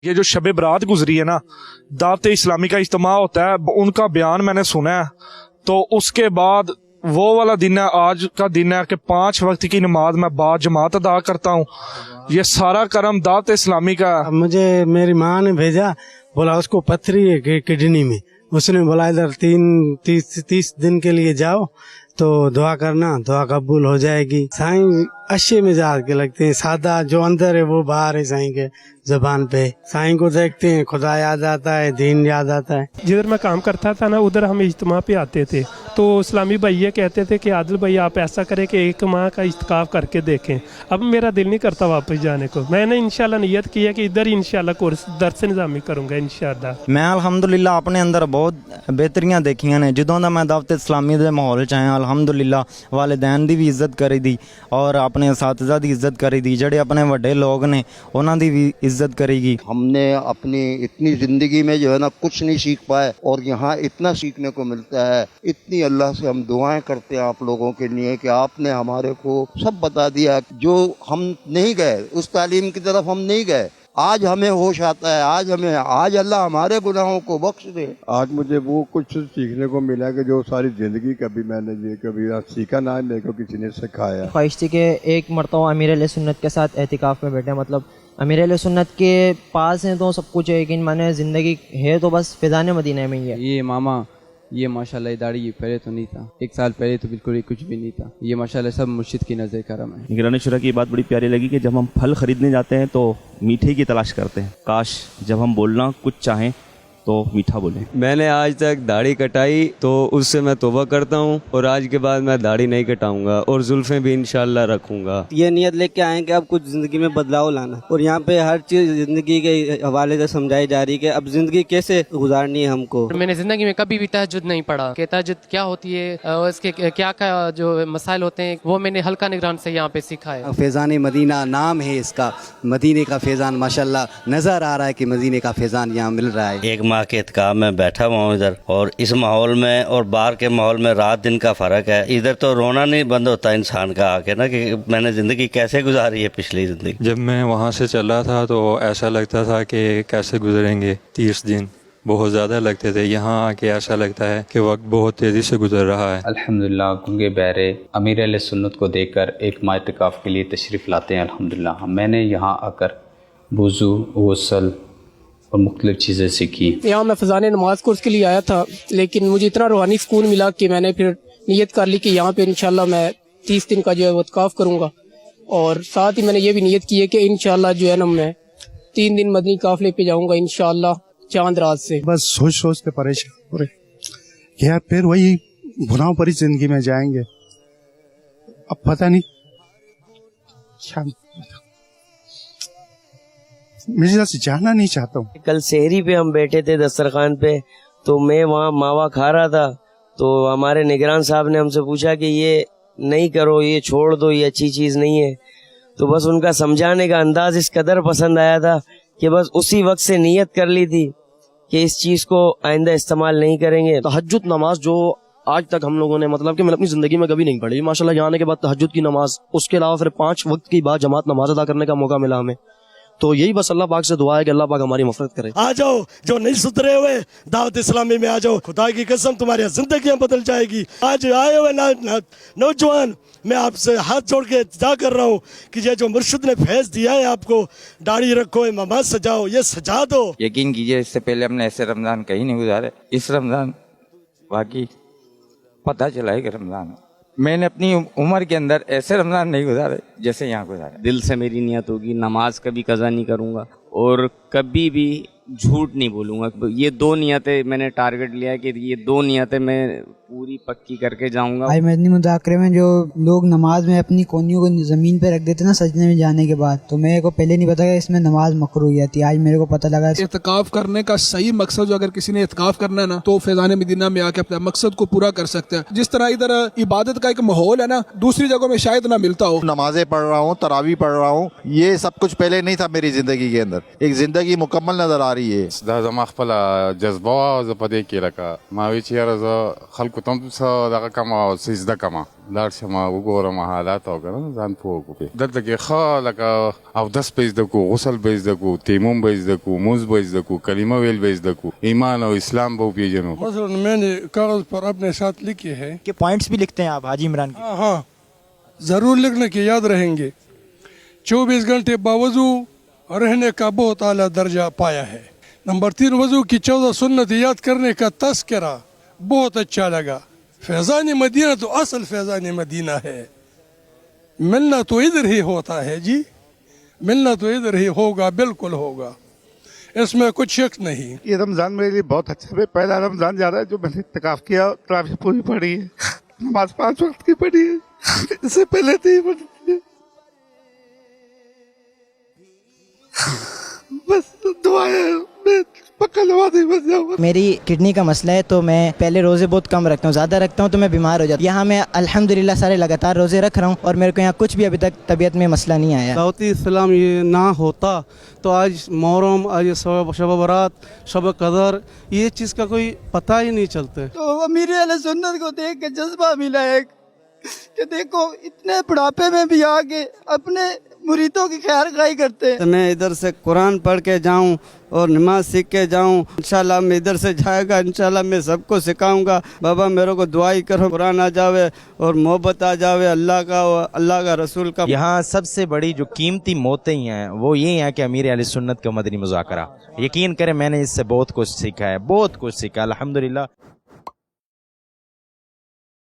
یہ جو شب برات گزری ہے نا، دعوت اسلامی کا اجتماع ہوتا ہے، ان کا بیان میں نے سنا ہے، تو اس کے بعد وہ والا دن ہے، آج کا دن ہے کہ 5 وقت کی نماز میں با جماعت ادا کرتا ہوں۔ یہ سارا کرم دعوت اسلامی کا ہے۔ مجھے میری ماں نے بھیجا، بولا اس کو پتھری ہے کڈنی میں، اس نے بولا ادھر 30 دن کے لیے جاؤ تو دعا کرنا، دعا قبول ہو جائے گی۔ سائیں اچھے مزاج کے لگتے ہیں، سادہ، جو اندر ہے وہ باہر ہے سائیں کے زبان پہ۔ سائیں کو دیکھتے ہیں خدا یاد آتا ہے، دین یاد آتا ہے۔ جدھر میں کام کرتا تھا نا، ادھر ہم اجتماع پہ آتے تھے، تو اسلامی بھائی یہ کہتے تھے کہ عادل بھائی آپ ایسا کریں کہ 1 ماہ کا اعتکاف کر کے دیکھیں۔ اب میرا دل نہیں کرتا واپس جانے کو، میں نے انشاءاللہ نیت کی ہے کہ ادھر ہی انشاءاللہ کورس درس نظامی کروں گا انشاءاللہ۔ میں الحمدللہ اپنے اندر بہت بہتریاں دیکھیاں نے جدوں دا میں دعوت اسلامی دے ماحول چ آیا۔ الحمدللہ والدین دی بھی عزت کری دی اور اپنے اساتذہ دی عزت کری دی، جڑے اپنے وڈے لوگ نے انہاں دی بھی عزت کرے گی۔ ہم نے اپنی اتنی زندگی میں جو ہے نا کچھ نہیں سیکھ پائے، اور یہاں اتنا سیکھنے کو ملتا ہے۔ اتنی اللہ سے ہم دعائیں کرتے ہیں آپ لوگوں کے لیے کہ آپ نے ہمارے کو سب بتا دیا، جو ہم نہیں گئے اس تعلیم کی طرف ہم نہیں گئے، آج ہمیں ہوش آتا ہے، آج اللہ ہمارے گناہوں کو بخش دے۔ آج مجھے وہ کچھ سیکھنے کو ملا کہ جو ساری زندگی کبھی میں نے یہ کبھی سیکھا نہ، میرے کو کسی نے سکھایا۔ خواہش تھی کہ ایک مرتبہ امیر علیہ سنت کے ساتھ اعتکاف میں بیٹھے، مطلب امیر علیہ سنت کے پاس ہیں تو سب کچھ ہے، لیکن میں نے زندگی ہے تو بس فیضان مدینہ میں ہی ہے۔ یہ ماما، یہ ماشاءاللہ یہ داڑھی یہ پہلے تو نہیں تھا، 1 سال پہلے تو بالکل ہی کچھ بھی نہیں تھا۔ یہ ماشاءاللہ سب مرشد کی نظر کرم ہے۔ نگران شورا کی بات بڑی پیاری لگی کہ جب ہم پھل خریدنے جاتے ہیں تو میٹھے کی تلاش کرتے ہیں، کاش جب ہم بولنا کچھ چاہیں تو میٹھا بولیں۔ میں نے آج تک داڑھی کٹائی تو اس سے میں توبہ کرتا ہوں، اور آج کے بعد میں داڑھی نہیں کٹاؤں گا اور زلفیں بھی انشاءاللہ رکھوں گا۔ یہ نیت لے کے آئے کہ اب کچھ زندگی میں بدلاؤ لانا، اور یہاں پہ ہر چیز زندگی کے حوالے سے سمجھائی جا رہی ہے کہ اب زندگی کیسے گزارنی ہے ہم کو۔ میں نے زندگی میں کبھی بھی تہجد نہیں پڑھا کہ تہجد کیا ہوتی ہے اور اس کے کیا کیا جو مسائل ہوتے ہیں، وہ میں نے حلقہ نگران سے یہاں پہ سیکھا ہے۔ فیضان مدینہ نام ہے اس کا، مدینے کا فیضان ماشاءاللہ نظر آ رہا ہے کہ مدینے کا فیضان یہاں مل رہا ہے۔ 1 ماہ کے اعتکاف میں بیٹھا ہوا ہوں ادھر، اور اس ماحول میں اور باہر کے ماحول میں رات دن کا فرق ہے۔ ادھر تو رونا نہیں بند ہوتا انسان کا آ کے نا، کہ میں نے زندگی کیسے گزاری ہے پچھلی زندگی۔ جب میں وہاں سے چلا تھا تو ایسا لگتا تھا کہ کیسے گزریں گے 30 دن، بہت زیادہ لگتے تھے۔ یہاں آ کے ایسا لگتا ہے کہ وقت بہت تیزی سے گزر رہا ہے۔ الحمدللہ گنگے بہرے امیر علیہ سنت کو دیکھ کر 1 ماہ اعتکاف کے لیے تشریف لاتے ہیں۔ الحمدللہ میں نے یہاں آ کر وضو، غسل اور مختلف چیزیں سیکھی۔ یہاں میں فضان نماز کورس کے لیے آیا تھا، لیکن مجھے اتنا روحانی سکون ملا کہ میں نے پھر نیت کر لی کہ یہاں پہ انشاءاللہ میں 30 دن کا جو ہے وہ اعتکاف کروں گا، اور ساتھ ہی میں نے یہ بھی نیت کی ہے کہ انشاءاللہ جو ہے نا میں 3 دن مدنی قافلے پہ جاؤں گا انشاءاللہ چاند رات سے۔ بس سوچ کے پریشان ہو رہے کہ یار پھر وہی گناہوں پر ہی زندگی میں جائیں گے۔ اب پتہ نہیں میں سے جانا نہیں چاہتا ہوں۔ کل سحری پہ ہم بیٹھے تھے دسترخوان پہ، تو میں وہاں ماوا کھا رہا تھا، تو ہمارے نگران صاحب نے ہم سے پوچھا کہ یہ نہیں کرو، یہ چھوڑ دو، یہ اچھی چیز نہیں ہے۔ تو بس ان کا سمجھانے کا انداز اس قدر پسند آیا تھا کہ بس اسی وقت سے نیت کر لی تھی کہ اس چیز کو آئندہ استعمال نہیں کریں گے۔ تہجد نماز جو آج تک ہم لوگوں نے مطلب کہ میں اپنی زندگی میں کبھی نہیں پڑھی، ماشاءاللہ یہاں آنے کے بعد تہجد کی نماز، اس کے علاوہ پھر 5 وقت کی بعد جماعت نماز ادا کرنے کا موقع ملا ہمیں۔ تو یہی بس اللہ پاک سے دعا ہے کہ اللہ پاک ہماری مغفرت کرے۔ آ جاؤ جو نہیں سدھرے ہوئے دعوت اسلامی میں آ جاؤ، خدا کی قسم تمہاری زندگیاں بدل جائے گی۔ آج آئے ہوئے نوجوان، میں آپ سے ہاتھ جوڑ کے التجا کر رہا ہوں کہ یہ جو مرشد نے فیض دیا ہے آپ کو، داڑھی رکھو، امامات سجاؤ، یہ سجا دو۔ یقین کیجئے اس سے پہلے ہم نے ایسے رمضان کہیں نہیں گزارے، اس رمضان باقی پتہ چلا ہے کہ رمضان میں نے اپنی عمر کے اندر ایسے رمضان نہیں گزارے جیسے یہاں گزارے۔ دل سے میری نیت ہوگی نماز کبھی قضا نہیں کروں گا، اور کبھی بھی جھوٹ نہیں بولوں گا۔ یہ 2 نیتیں میں نے ٹارگٹ لیا ہے کہ یہ 2 نیتیں میں پوری پکی کر کے جاؤں گا۔ آج مدنی مذاکرے میں جو لوگ نماز میں اپنی کونیوں کو زمین پہ رکھ دیتے نا سجدے میں جانے کے بعد، تو میرے کو پہلے نہیں پتا کہ اس میں نماز مکروہ ہوتی ہے، آج میرے کو پتہ لگا۔ اعتکاف کرنے کا صحیح مقصد جو اگر کسی نے اعتکاف کرنا ہے نا، تو فیضان مدینہ میں آ کے اپنے مقصد کو پورا کر سکتا ہے۔ جس طرح ادھر عبادت کا ایک ماحول ہے نا، دوسری جگہوں میں شاید نہ ملتا ہو۔ نمازیں پڑھ رہا ہوں، تراویح پڑھ رہا ہوں، یہ سب کچھ پہلے نہیں تھا میری زندگی کے اندر۔ ایک زندگی مکمل نظر آ رہی یې دا زما خپله جذبه وه زه په دې کې لکه ما وی چې یاره زه خلکو ته هم څه دغه کړم او څه زده کړم لاړ شم وګورم حالات او که نه ځان پوه کړو دلته کې ښه لکه اودس به زده کړو غسل به زده کړو تیمم به زده کړو مونځ به زده کړو کلمه ویل به زده کړو ایمان او اسلام به وپېژنو مثلا میں نے کاغذ پر اپنے ساتھ لکھے ہیں کہ پوائنٹس بھی لکھتے ہیں آپ حاجی عمران کے؟ ہاں ضرور لکھنے کے یاد رہیں گے 24 گھنٹے باوضو رہنے کا بہت اعلیٰ درجہ پایا ہے. نمبر 3 وضو کی 14 سنت یاد کرنے کا تذکرہ بہت اچھا لگا. فیضان مدینہ تو اصل فیضان مدینہ ہے. ملنا تو ادھر ہی ہوتا ہے جی, ملنا تو ادھر ہی ہوگا, بالکل ہوگا, اس میں کچھ شک نہیں. یہ رمضان میرے لیے بہت اچھا ہے. پہلا رمضان جا رہا ہے جو میں نے اعتکاف کیا, تراویح پوری پڑھی ہے, نماز 5 وقت کی پڑھی ہے, اس سے پہلے تو ہی پڑھی ہے. بس دعائیں میں پکا نمازی بن جاؤں. میری کڈنی کا مسئلہ ہے تو میں پہلے روزے بہت کم رکھتا ہوں, زیادہ رکھتا ہوں تو میں بیمار ہو جاتا ہوں. یہاں میں الحمدللہ سارے لگاتار روزے رکھ رہا ہوں اور میرے کو یہاں کچھ بھی ابھی تک طبیعت میں مسئلہ نہیں آیا. دعوتی اسلام یہ نہ ہوتا تو آج محرم, آج شب برات, شب قدر, یہ چیز کا کوئی پتہ ہی نہیں چلتا. تو امیر اہل سنت کو دیکھ کے جذبہ ملا ہے کہ دیکھو اتنے بڑھاپے میں بھی آگے اپنے مریدوں کی خیر خواہی کرتے ہیں. میں ادھر سے قرآن پڑھ کے جاؤں اور نماز سیکھ کے جاؤں. انشاءاللہ میں ادھر سے جائے گا, انشاءاللہ میں سب کو سکھاؤں گا. بابا میرے کو دعائی کرو, قرآن آ جاوے اور محبت آ جاوے اللہ کا اور اللہ کا رسول کا. یہاں سب سے بڑی جو قیمتی موتیں ہیں وہ یہ ہیں کہ امیر اہل سنت کا مدنی مذاکرہ. یقین کریں میں نے اس سے بہت کچھ سیکھا ہے, بہت کچھ سیکھا الحمدللہ.